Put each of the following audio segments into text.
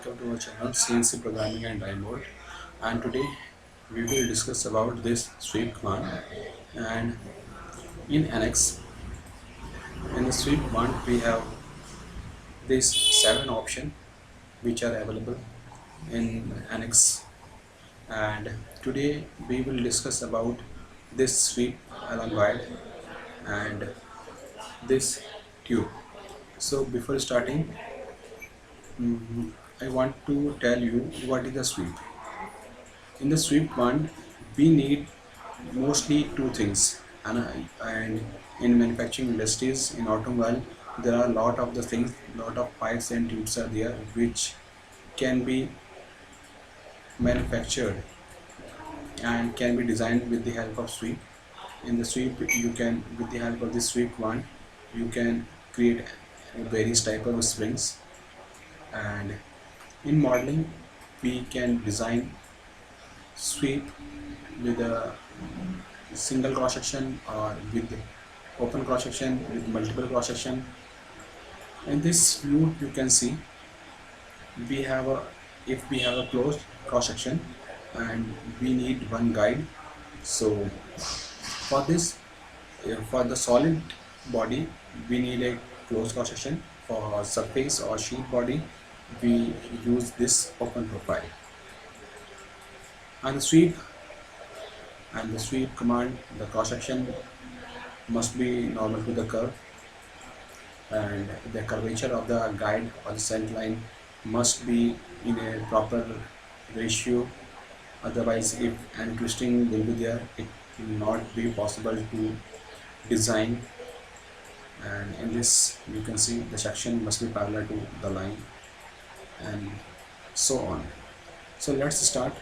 Welcome to our channel CNC Programming and Die Mold, and today we will discuss about this sweep command. And in annex, in the sweep command we have these 7 options which are available in annex, and today we will discuss about this sweep along guide and this tube. So before starting, I want to tell you what is the sweep. In the sweep command we need mostly two things, and in manufacturing industries, in automobile, there are a lot of the things, lot of pipes and tubes are there which can be manufactured and can be designed with the help of sweep. In the sweep you can, with the help of this sweep command, you can create various type of springs, and in modeling we can design sweep with a single cross section or with open cross section, with multiple cross section. In this view you can see we have a, if we have a closed cross section and we need one guide. So for this, for the solid body we need a closed cross section. For surface or sheet body we use this open profile. And the sweep command, the cross section must be normal to the curve, and the curvature of the guide or the center line must be in a proper ratio. Otherwise, if any twisting will be there, it will not be possible to design. And in this you can see the section must be parallel to the line, and so on. So let's start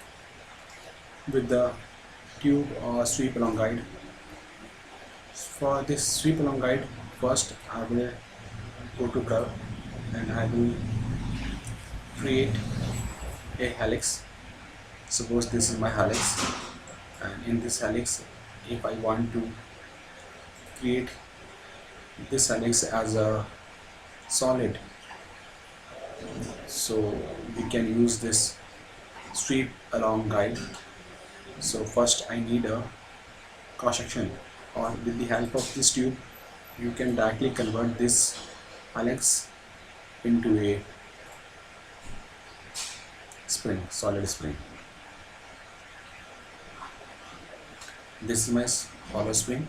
with the tube or sweep along guide. For this sweep along guide, first I will go to curve and I will create a helix. Suppose this is my helix, and in this helix, if I want to create this helix as a solid, so we can use this sweep along guide. So first I need a cross section, or with the help of this tube you can directly convert this helix into a spring, solid spring. This is my hollow spring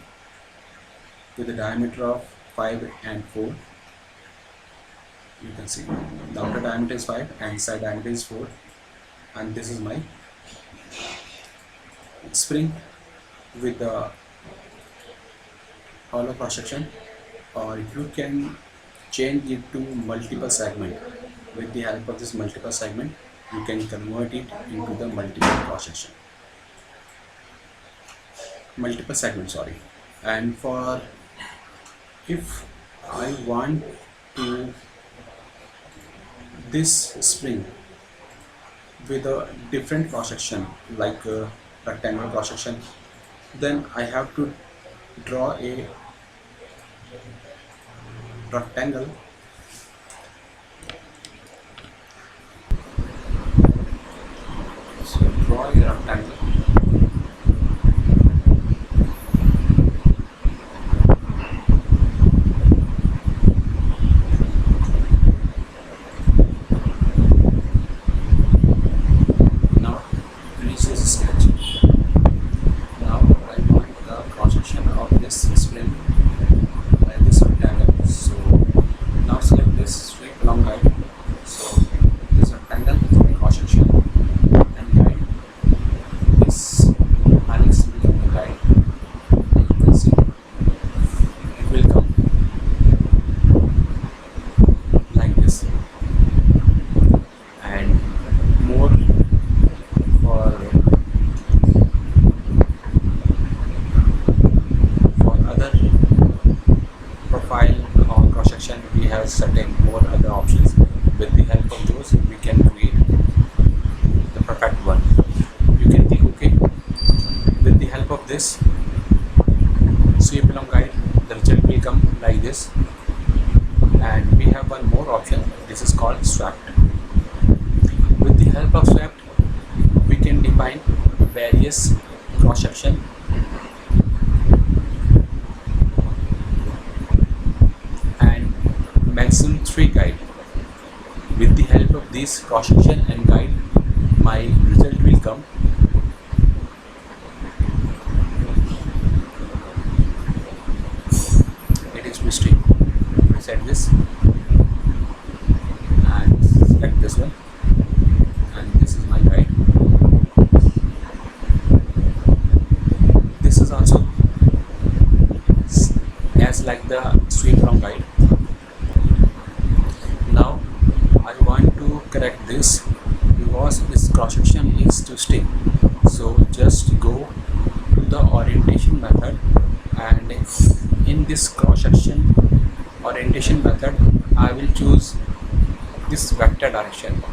with a diameter of 5 and 4. You can see the outer diameter is 5 and inside diameter is 4, and this is my spring with the hollow cross section, or you can change it to multiple segment. With the help of this multiple segment you can convert it into the multiple cross section, multiple segment, sorry. And for, if I want to this spring with a different cross section, like a rectangle cross section, then I have to draw a rectangle so draw a rectangle. Now finish this sketch. Now I want the cross section of this spring by this rectangle. So now select this sweep along guide. So this rectangle is my cross section and guide. This helix will become the guide. You can see it will come like this. And more for other profile or cross section we have certain more other options. With the help of those we can create the perfect one. You can click OK. With the help of this sweep along guide, the result will come like this. And we have one more option, this is called swept. help of swept, we can define various cross section and maximum 3 guide. With the help of this cross section and guide, my result will come. It is mistake. Reset this and select this one, and this is my guide. This is also as like the sweep from guide. Now I want to correct this because this cross section is to stay. So just go to the orientation method, and in this cross section orientation method I will choose this vector direction,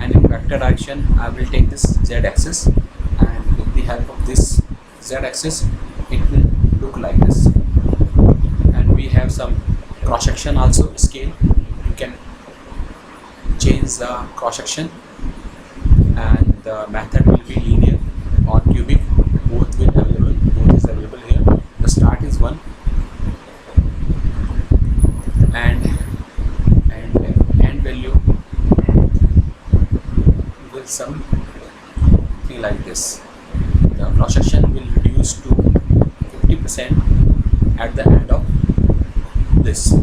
and in vector direction I will take this z axis, and with the help of this z axis it will look like this. And we have some cross section also scale. You can change the cross section, and the method will be linear or cubic, both is available here. The start is 1 and end value will something like this. The cross section will reduce to 50% at the end of this,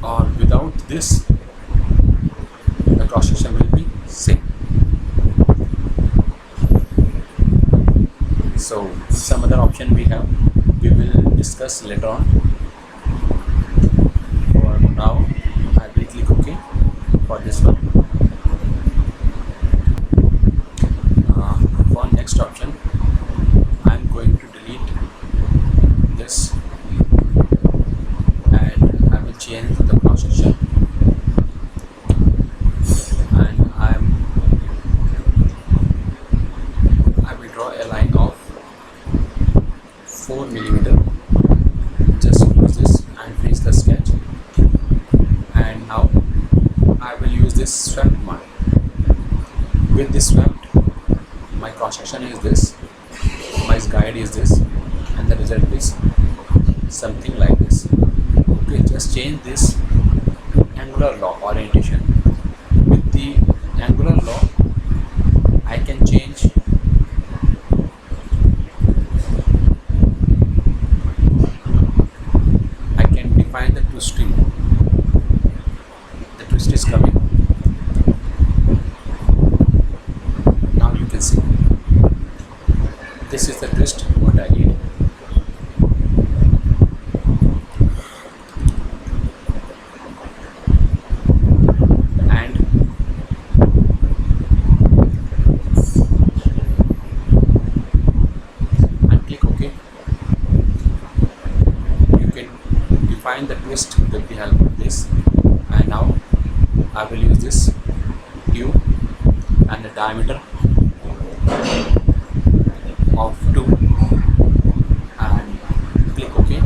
or without this the cross section will be same. So some other option we have, we will discuss later on. For now I will click OK for this one. For next option I am going to delete this, and I will change the cross section, and I will draw a line of 4 millimeter. Just close this and finish the sketch. And now I will use this swept command. With this swept, my cross section is this, my guide is this, and the result is something like this. Okay, just change this angular law orientation. With the angular law I can change define the twisting. The twist is coming. Now you can see this is the twist what I did. And click OK. You can define the twist with the help of this, and now I will use this tube and the diameter of 2 and click OK.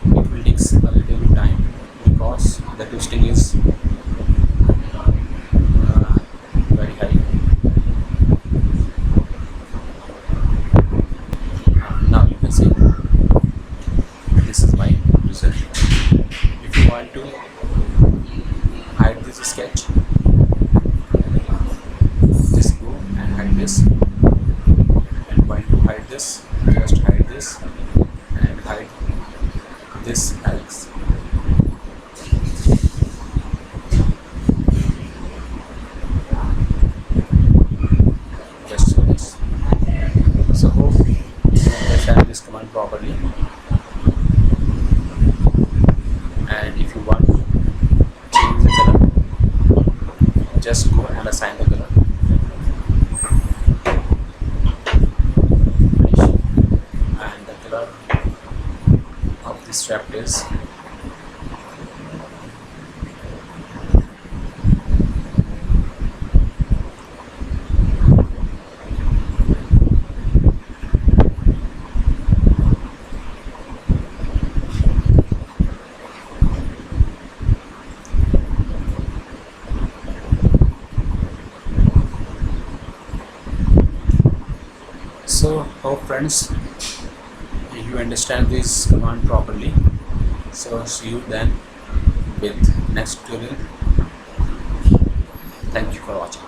It will take a little bit time because the twisting is very high. Now you can see this is my result. If you want to hide this sketch, just go and hide this, and want to hide this, just hide this and hide this else. Just so this. So hope you understand this command properly. And if you want to change the color, just go and assign the color. Finish. And the color of this strap is So hope friends you understand this command properly. So see you then with next tutorial. Thank you for watching.